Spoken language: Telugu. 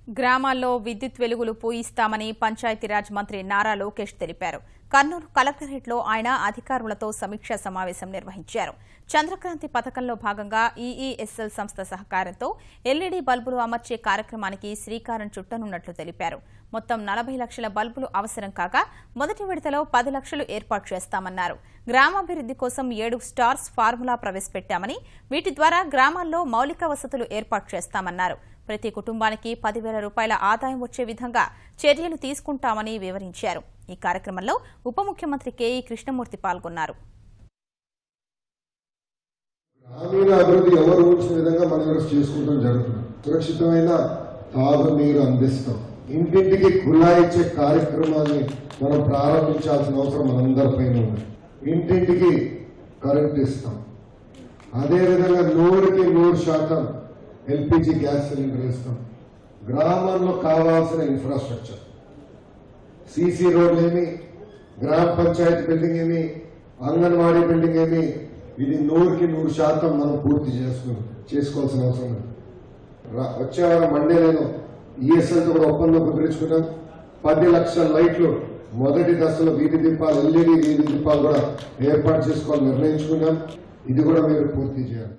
గ్రామాల్లో విద్యుత్ వెలుగులు పూయిస్తామని పంచాయతీరాజ్ మంత్రి నారా లోకేష్ తెలిపారు. కర్నూలు కలెక్టరేట్లో ఆయన అధికారులతో సమీక్షా సమావేశం నిర్వహించారు. చంద్రక్రాంతి పథకంలో భాగంగా ఈఈఎస్ఎల్ సంస్థ సహకారంతో ఎల్ఈడీ బల్బులు అమర్చే కార్యక్రమానికి శ్రీకారం చుట్టనున్నట్లు తెలిపారు. మొత్తం 40 లక్షల బల్బులు అవసరం కాగా మొదటి విడతలో 10 లక్షలు ఏర్పాటు చేస్తామన్నారు. గ్రామాభివృద్ది కోసం 7 స్టార్స్ ఫార్ములా ప్రవేశపెట్టామని, వీటి ద్వారా గ్రామాల్లో మౌలిక వసతులు ఏర్పాటు చేస్తామన్నారు. ప్రతి కుటుంబానికి 10,000 రూపాయల ఆదాయం వచ్చే విధంగా చర్యలు తీసుకుంటామని వివరించారు. ఈ కార్యక్రమంలో ఉప ముఖ్యమంత్రి కేఈ కృష్ణమూర్తి పాల్గొన్నారు. గ్రామీణ అభివృద్ధి ఎవరు ఊహించిన విధంగా మనం చేసుకుంటాం జరుగుతుంది. సురక్షితమైన తాగునీరు అందిస్తాం. ఇంటింటికి కుళాయి ఇచ్చే కార్యక్రమాన్ని మనం ప్రారంభించాల్సిన అవసరం మనందరిపైన ఉంది. ఇంటింటికి కరెంట్ ఇస్తాం. అదేవిధంగా 100% ఎల్పీజీ గ్యాస్ సిలిండర్ ఇస్తాం. గ్రామాల్లో కావాల్సిన ఇన్ఫ్రాస్ట్రక్చర్, సీసీ రోడ్లు ఏమి, గ్రామ పంచాయతీ బిల్డింగ్ ఏమి, అంగన్వాడీ బిల్డింగ్ ఏమి, ఇది 100% మనం పూర్తి చేసుకోవాల్సిన అవసరం ఉంది. వచ్చే వారం మండే నేను ఈఎస్ఎల్తో కూడా ఒప్పందం కుదుర్చుకున్నాం. 10 లక్షల లైట్లు మొదటి దశలో వీధి దీపాలు, ఎల్ఈడి వీధి దీపాలు కూడా ఏర్పాటు చేసుకోవాలని నిర్ణయించుకున్నాం. ఇది కూడా మీరు పూర్తి చేయాలి.